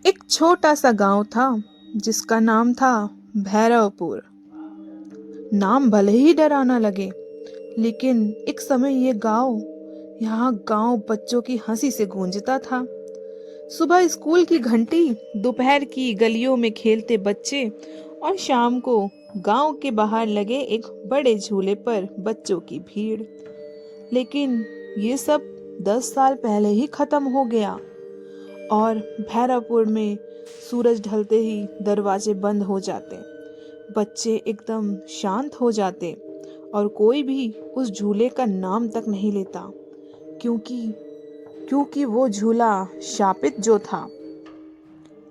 एक छोटा सा गांव था जिसका नाम था भैरवपुर। नाम भले ही डरावना लगे, लेकिन एक समय यहाँ गांव बच्चों की हंसी से गूंजता था। सुबह स्कूल की घंटी, दोपहर की गलियों में खेलते बच्चे और शाम को गांव के बाहर लगे एक बड़े झूले पर बच्चों की भीड़। लेकिन ये सब 10 साल पहले ही खत्म हो गया और भैरवपुर में सूरज ढलते ही दरवाजे बंद हो जाते, बच्चे एकदम शांत हो जाते और कोई भी उस झूले का नाम तक नहीं लेता, क्योंकि क्योंकि वो झूला शापित जो था।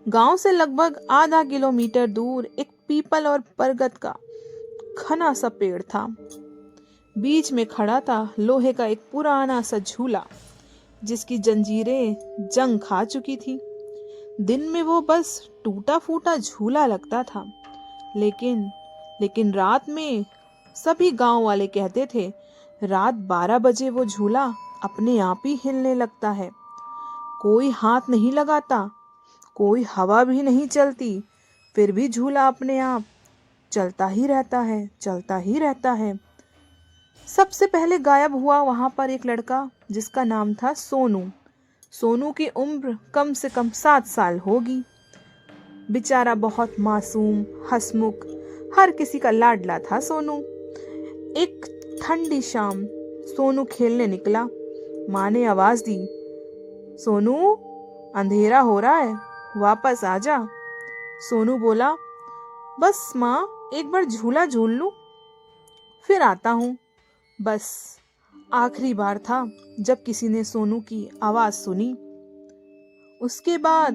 गांव से लगभग आधा किलोमीटर दूर एक पीपल और बरगद का घना सा पेड़ था। बीच में खड़ा था लोहे का एक पुराना सा झूला, जिसकी जंजीरें जंग खा चुकी थी। दिन में वो बस टूटा फूटा झूला लगता था, लेकिन लेकिन रात में सभी गांव वाले कहते थे, रात 12 बजे वो झूला अपने आप ही हिलने लगता है। कोई हाथ नहीं लगाता, कोई हवा भी नहीं चलती, फिर भी झूला अपने आप चलता ही रहता है, चलता ही रहता है। सबसे पहले गायब हुआ वहां पर एक लड़का जिसका नाम था सोनू। सोनू की उम्र कम से कम 7 साल होगी। बेचारा बहुत मासूम, हंसमुख, हर किसी का लाडला था सोनू। एक ठंडी शाम सोनू खेलने निकला। माँ ने आवाज दी, सोनू, अंधेरा हो रहा है, वापस आ जा। सोनू बोला, बस माँ, एक बार झूला झूल लूं, फिर आता हूँ। बस आखिरी बार था जब किसी ने सोनू की आवाज सुनी। उसके बाद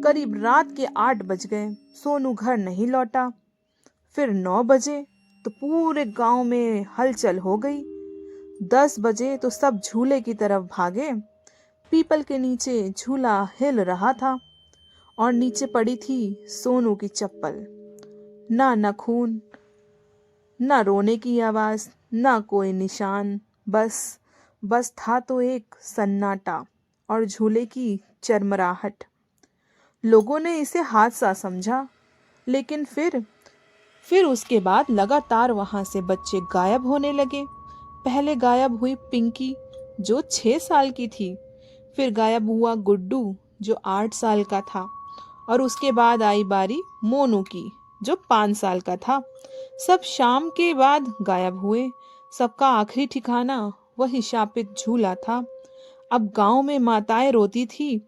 करीब रात के 8 बज गए, सोनू घर नहीं लौटा। फिर 9 बजे तो पूरे गांव में हलचल हो गई। 10 बजे तो सब झूले की तरफ भागे। पीपल के नीचे झूला हिल रहा था और नीचे पड़ी थी सोनू की चप्पल। ना नखून, ना रोने की आवाज, ना कोई निशान, बस था तो एक सन्नाटा और झूले की चरमराहट। लोगों ने इसे हादसा समझा, लेकिन फिर उसके बाद लगातार वहां से बच्चे गायब होने लगे। पहले गायब हुई पिंकी, जो 6 साल की थी। फिर गायब हुआ गुड्डू, जो 8 साल का था। और उसके बाद आई बारी मोनू की, जो 5 साल का था। सब शाम के बाद गायब हुए। सबका आखिरी ठिकाना वही शापित झूला था। अब गांव में माताएं रोती थी,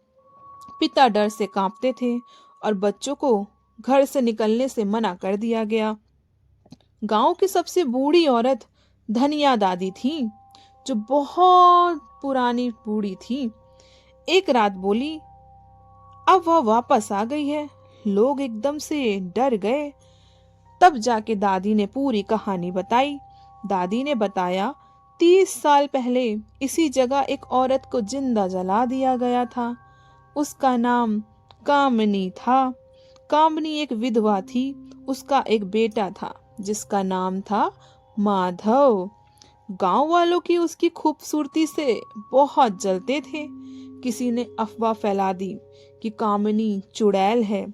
पिता डर से कांपते थे और बच्चों को घर से निकलने से मना कर दिया गया। गांव की सबसे बूढ़ी औरत धनिया दादी थी, जो बहुत पुरानी बूढ़ी थी। एक रात बोली, अब वह वापस आ गई है। लोग एकदम से डर गए। तब जाके दादी ने पूरी कहानी बताई। दादी ने बताया, 30 साल पहले इसी जगह एक औरत को जिंदा जला दिया गया था। उसका नाम कामनी था। कामनी एक विधवा थी। उसका एक बेटा था जिसका नाम था माधव। गांव वालों की उसकी खूबसूरती से बहुत जलते थे। किसी ने अफवाह फैला दी कि कामनी चुड़ैल है।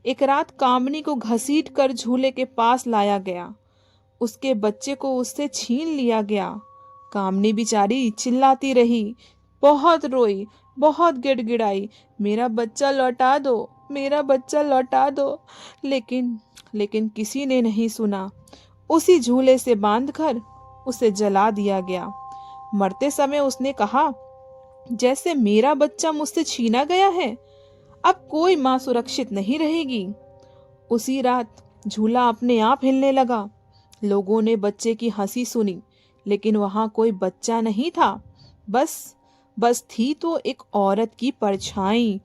एक रात कामनी को घसीट कर झूले के पास लाया गया। उसके बच्चे को उससे छीन लिया गया। कामनी बेचारी चिल्लाती रही, बहुत रोई, बहुत गिड़गिड़ाई, मेरा बच्चा लौटा दो, मेरा बच्चा लौटा दो। लेकिन किसी ने नहीं सुना। उसी झूले से बांधकर उसे जला दिया गया। मरते समय उसने कहा, जैसे मेरा बच्चा मुझसे छीना गया है, अब कोई माँ सुरक्षित नहीं रहेगी। उसी रात झूला अपने आप हिलने लगा। लोगों ने बच्चे की हंसी सुनी, लेकिन वहां कोई बच्चा नहीं था। बस थी तो एक औरत की परछाई।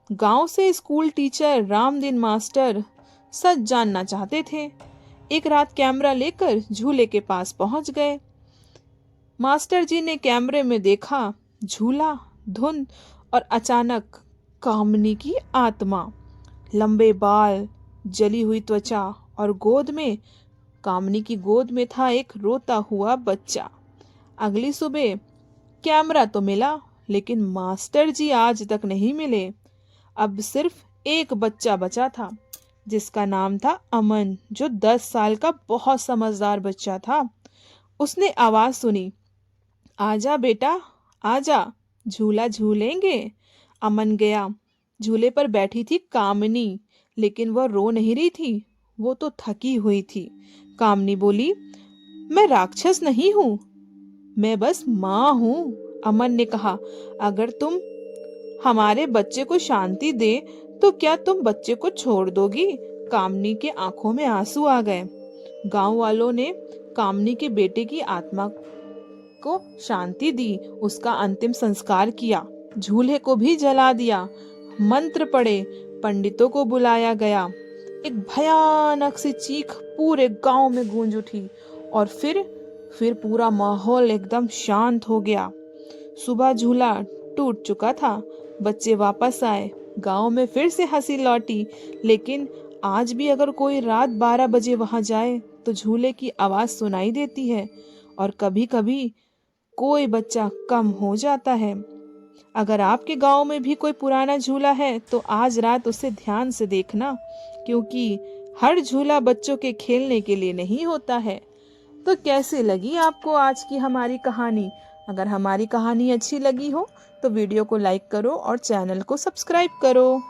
गांव से स्कूल टीचर रामदीन मास्टर सच जानना चाहते थे। एक रात कैमरा लेकर झूले के पास पहुंच गए। मास्टर जी ने कैमरे में देखा, झूला, धुंध और अचानक कामनी की आत्मा। लंबे बाल, जली हुई त्वचा और कामनी की गोद में था एक रोता हुआ बच्चा। अगली सुबह कैमरा तो मिला, लेकिन मास्टर जी आज तक नहीं मिले। अब सिर्फ एक बच्चा बचा था जिसका नाम था अमन, जो 10 साल का बहुत समझदार बच्चा था। उसने आवाज सुनी, आजा बेटा, आजा, झूला झूलेंगे। अमन गया। झूले पर बैठी थी कामिनी, लेकिन वह रो नहीं रही थी, वो तो थकी हुई थी। कामिनी बोली, मैं राक्षस नहीं हूँ, मैं बस माँ हूँ। अमन ने कहा, अगर तुम हमारे बच्चे को शांति दे तो क्या तुम बच्चे को छोड़ दोगी? कामनी के आंखों में आंसू आ गए। गांव वालों ने कामनी के बेटे की आत्मा को शांति दी, उसका अंतिम संस्कार किया, झूले को भी जला दिया, मंत्र पढ़े, पंडितों को बुलाया गया। एक भयानक सी चीख पूरे गांव में गूंज उठी और फिर पूरा माहौल एकदम शांत हो गया। सुबह झूला टूट चुका था, बच्चे वापस आए, गांव में फिर से हंसी लौटी। लेकिन आज भी अगर कोई रात 12 बजे वहां जाए तो झूले की आवाज सुनाई देती है और कभी कभी कोई बच्चा कम हो जाता है। अगर आपके गांव में भी कोई पुराना झूला है तो आज रात उसे ध्यान से देखना, क्योंकि हर झूला बच्चों के खेलने के लिए नहीं होता है। तो कैसी लगी आपको आज की हमारी कहानी? अगर हमारी कहानी अच्छी लगी हो तो वीडियो को लाइक करो और चैनल को सब्सक्राइब करो।